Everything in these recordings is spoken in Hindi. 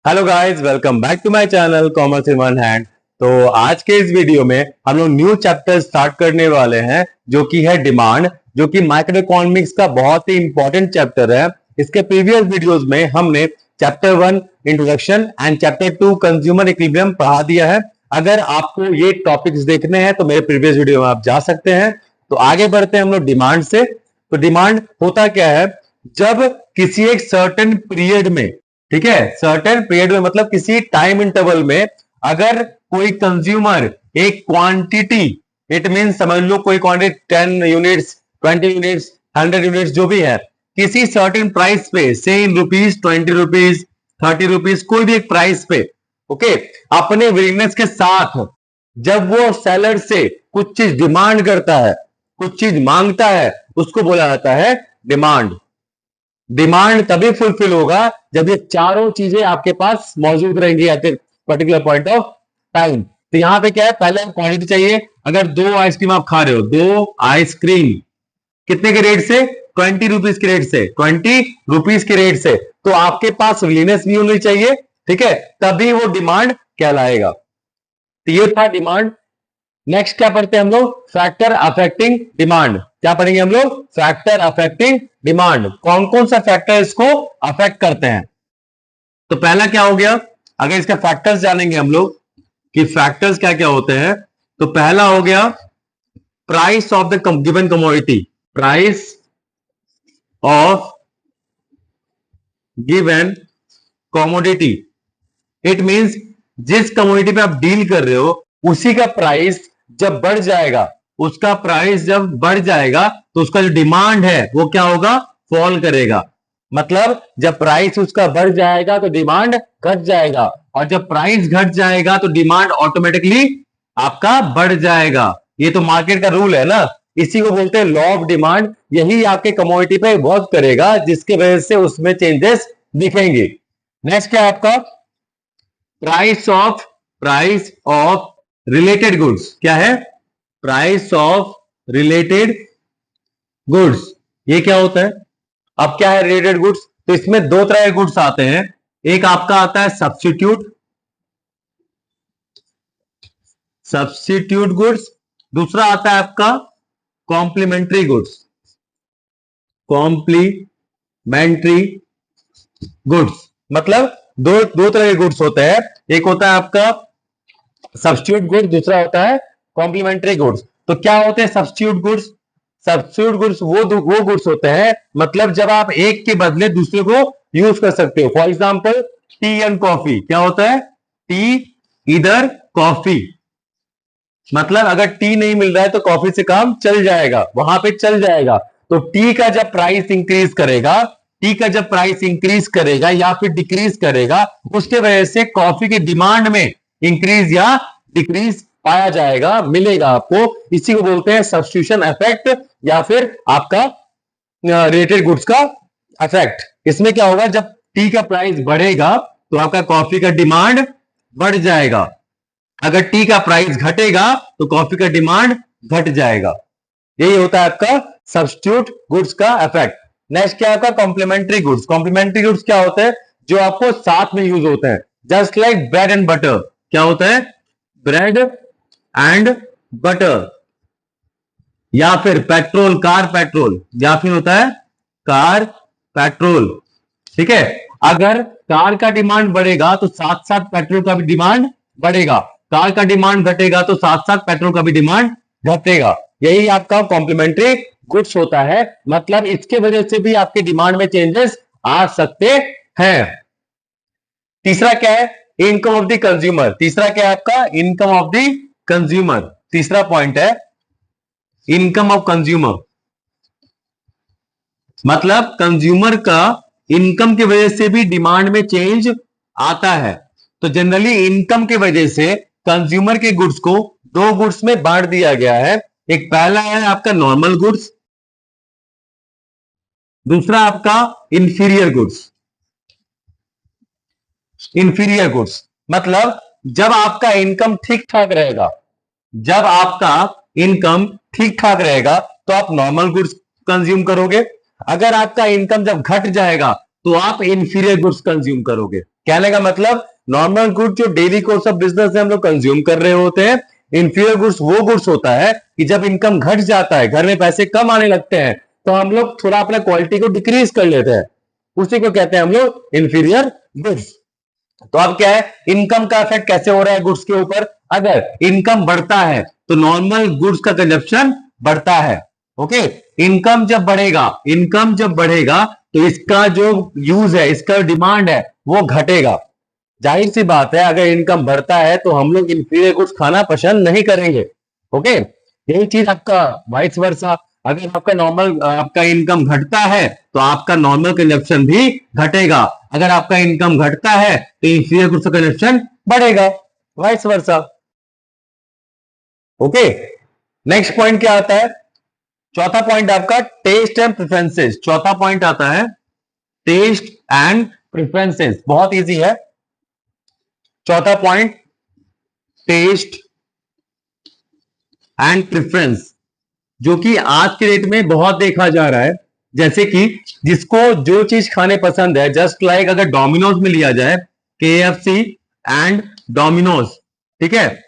Hello guys, welcome back to my channel commerce in one hand. तो आज के इस वीडियो में हम लोग न्यू चैप्टर स्टार्ट करने वाले हैं जो कि है डिमांड, जो कि माइक्रो इकोनॉमिक्स का बहुत ही इंपॉर्टेंट चैप्टर है। इसके प्रीवियस वीडियोस में हमने chapter 1 introduction and chapter 2 consumer equilibrium पढ़ा दिया है। अगर आपको ये टॉपिक्स देखने हैं तो मेरे प्रीवियस वीडियो में आप जा सकते हैं। तो आगे बढ़ते हैं हम लोग डिमांड से। तो डिमांड होता क्या है? जब किसी एक सर्टेन पीरियड में, ठीक है, सर्टेन पीरियड में मतलब किसी टाइम इंटरवल में अगर कोई कंज्यूमर एक क्वांटिटी, इट मीन समझ लो कोई क्वांटिटी 10 यूनिट्स, 20 यूनिट्स, 100 यूनिट्स जो भी है, किसी सर्टेन प्राइस पे, से इन रुपीज, 20 रुपीज, 30 रुपीज, कोई भी एक प्राइस पे, ओके, अपने विलिंगनेस के साथ जब वो सेलर से कुछ चीज डिमांड करता है, कुछ चीज मांगता है, उसको बोला जाता है डिमांड। डिमांड तभी फुलफिल होगा जब ये चारों चीजें आपके पास मौजूद रहेंगी at particular point of time. तो यहां पे क्या है, पहले क्वांटिटी चाहिए। अगर 2 आइसक्रीम आप खा रहे हो, 2 आइसक्रीम कितने के रेट से? 20 रुपीज के रेट से, 20 रुपीज के रेट से, तो आपके पास विलीनेस भी होनी चाहिए, ठीक है, तभी वो डिमांड कहलाएगा। तो ये था डिमांड। नेक्स्ट क्या पढ़ते हैं हम लोग? Factor affecting demand. क्या पढ़ेंगे हम लोग? Factor affecting demand. कौन कौन सा फैक्टर इसको अफेक्ट करते हैं? तो पहला क्या हो गया, अगर इसका फैक्टर्स जानेंगे हम लोग कि फैक्टर्स क्या क्या होते हैं, तो पहला हो गया price of the given commodity. Price of given commodity, it means जिस कमोडिटी पे आप डील कर रहे हो उसी का प्राइस जब बढ़ जाएगा, उसका प्राइस जब बढ़ जाएगा तो उसका जो डिमांड है वो क्या होगा? फॉल करेगा। मतलब जब प्राइस उसका बढ़ जाएगा तो डिमांड घट जाएगा, और जब प्राइस घट जाएगा तो डिमांड ऑटोमेटिकली आपका बढ़ जाएगा। ये तो मार्केट का रूल है ना, इसी को बोलते हैं लॉ ऑफ डिमांड। यही आपके कमोडिटी पे वर्क करेगा, जिसके वजह से उसमें चेंजेस दिखेंगे। नेक्स्ट क्या है आपका? Price of related goods. क्या है? Price of related goods. ये क्या होता है? अब क्या है रिलेटेड गुड्स? तो इसमें दो तरह के गुड्स आते हैं। एक आपका आता है सब्स्टिट्यूट गुड्स, दूसरा आता है आपका कॉम्प्लीमेंट्री गुड्स। कॉम्प्लीमेंट्री गुड्स मतलब दो तरह के गुड्स होते हैं। एक होता है आपका सब्स्टिट्यूट गुड्स, दूसरा होता है कॉम्प्लीमेंट्री गुड्स। तो क्या होते हैं सब्स्टिट्यूट गुड्स? सब्स्टिट्यूट गुड्स वो गुड्स होते हैं, मतलब जब आप एक के बदले दूसरे को यूज कर सकते हो। For example T and coffee. क्या होता है? टी इधर कॉफी, मतलब अगर टी नहीं मिल रहा है तो कॉफी से काम चल जाएगा, वहां पे चल जाएगा। तो टी का जब प्राइस इंक्रीज करेगा, टी का जब प्राइस इंक्रीज करेगा या फिर डिक्रीज करेगा, उसके वजह से कॉफी की डिमांड में इंक्रीज या डिक्रीज पाया जाएगा, मिलेगा आपको। इसी को बोलते हैं सब्स्टिट्यूशन इफेक्ट या फिर आपका रिलेटेड गुड्स का इफेक्ट। इसमें क्या होगा, जब टी का प्राइस बढ़ेगा तो आपका कॉफी का डिमांड बढ़ जाएगा, अगर टी का प्राइस घटेगा तो कॉफी का डिमांड घट जाएगा। यही होता है आपका सब्स्टिट्यूट गुड्स का इफेक्ट। नेक्स्ट क्या आपका? Complementary goods. कॉम्प्लीमेंट्री गुड्स क्या होते हैं? जो आपको साथ में यूज होते हैं, just like bread and butter. क्या होता है? ब्रेड एंड बटर, या फिर पेट्रोल, कार पेट्रोल, या फिर होता है कार पेट्रोल, ठीक है। अगर कार का डिमांड बढ़ेगा तो साथ साथ पेट्रोल का भी डिमांड बढ़ेगा, कार का डिमांड घटेगा तो साथ साथ पेट्रोल का भी डिमांड घटेगा। यही आपका कॉम्प्लीमेंट्री गुड्स होता है, मतलब इसके वजह से भी आपके डिमांड में चेंजेस आ सकते हैं। तीसरा क्या है? Income of the consumer. तीसरा क्या है आपका? Income of the consumer. तीसरा पॉइंट है इनकम ऑफ कंज्यूमर, मतलब कंज्यूमर का इनकम की वजह से भी डिमांड में चेंज आता है। तो जनरली इनकम की वजह से कंज्यूमर के गुड्स को दो गुड्स में बांट दिया गया है। एक पहला है आपका नॉर्मल गुड्स, दूसरा आपका इंफीरियर गुड्स। इंफीरियर गुड्स मतलब जब आपका इनकम ठीक ठाक रहेगा, जब आपका इनकम ठीक ठाक रहेगा तो आप नॉर्मल गुड्स कंज्यूम करोगे। अगर आपका इनकम जब घट जाएगा तो आप इंफीरियर गुड्स कंज्यूम करोगे। कहने का मतलब नॉर्मल गुड जो डेली कोर्स ऑफ बिजनेस में हम लोग कंज्यूम कर रहे होते हैं, इंफीरियर गुड्स वो गुड्स होता है कि जब इनकम घट जाता है, घर में पैसे कम आने लगते हैं, तो हम लोग थोड़ा अपना क्वालिटी को डिक्रीज कर लेते हैं, उसी को कहते हैं हम लोग इंफीरियर गुड्स। तो अब क्या है, इनकम का इफेक्ट कैसे हो रहा है गुड्स के ऊपर? अगर इनकम बढ़ता है तो नॉर्मल गुड्स का कंजप्शन बढ़ता है। ओके, इनकम जब बढ़ेगा तो इसका जो यूज है, इसका डिमांड है वो घटेगा। जाहिर सी बात है, अगर इनकम बढ़ता है तो हम लोग इंफीरियर गुड्स खाना पसंद नहीं करेंगे। ओके, यही चीज आपका वाइस वर्सा, अगर आपका इनकम घटता है तो आपका नॉर्मल कंजप्शन भी घटेगा, अगर आपका इनकम घटता है तो इंफीरियर गुड्स का कंजप्शन बढ़ेगा, vice versa. Okay, next point क्या आता है? चौथा पॉइंट आपका टेस्ट एंड प्रेफरेंसेस। चौथा पॉइंट आता है टेस्ट एंड प्रेफरेंसेस, बहुत इजी है। चौथा पॉइंट टेस्ट एंड प्रेफरेंस, जो कि आज के डेट में बहुत देखा जा रहा है। जैसे कि जिसको जो चीज खाने पसंद है, जस्ट लाइक अगर डोमिनोज में लिया जाए, KFC एंड डोमिनोज, ठीक है,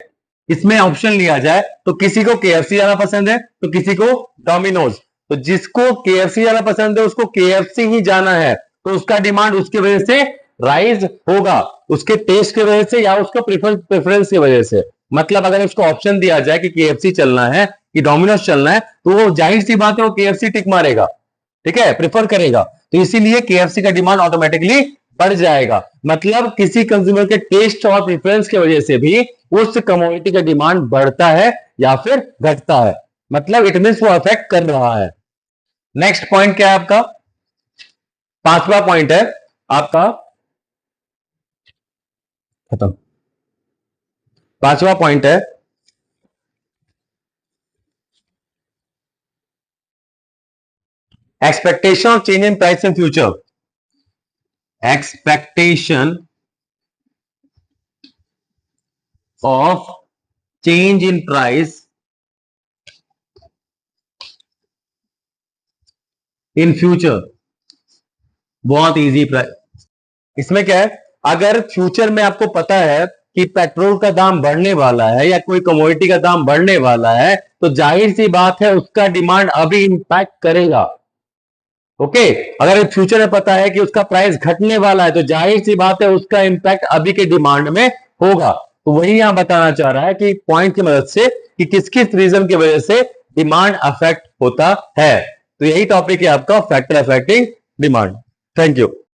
इसमें ऑप्शन लिया जाए तो किसी को KFC जाना पसंद है तो किसी को डोमिनोज। तो जिसको KFC जाना पसंद है उसको KFC ही जाना है, तो उसका डिमांड उसकी वजह से राइज होगा, उसके टेस्ट की वजह से या उसका प्रेफरेंस की वजह से। मतलब अगर उसको ऑप्शन दिया जाए कि KFC चलना है कि डोमिनोज चलना है, तो वो जाहिर सी बात है वो KFC टिक मारेगा, ठीक है, प्रेफर करेगा। तो इसीलिए KFC का डिमांड ऑटोमेटिकली बढ़ जाएगा। मतलब किसी कंज्यूमर के टेस्ट और प्रेफरेंस की वजह से भी उस कमोडिटी का डिमांड बढ़ता है या फिर घटता है, मतलब इट मींस वो अफेक्ट कर रहा है। नेक्स्ट पॉइंट क्या है आपका? पांचवा पॉइंट है आपका, खत्म। पांचवा पॉइंट है expectation of change in price in future. Expectation of change in price in future, बहुत इजी। इसमें क्या है, अगर फ्यूचर में आपको पता है कि पेट्रोल का दाम बढ़ने वाला है या कोई कमोडिटी का दाम बढ़ने वाला है, तो जाहिर सी बात है उसका डिमांड अभी इंपैक्ट करेगा। ओके, अगर फ्यूचर में पता है कि उसका प्राइस घटने वाला है तो जाहिर सी बात है उसका इंपैक्ट अभी के डिमांड में होगा। तो वही यहां बताना चाह रहा है कि पॉइंट की मदद से कि किस किस रीजन की वजह से डिमांड अफेक्ट होता है। तो यही टॉपिक है आपका, factor affecting demand. Thank you.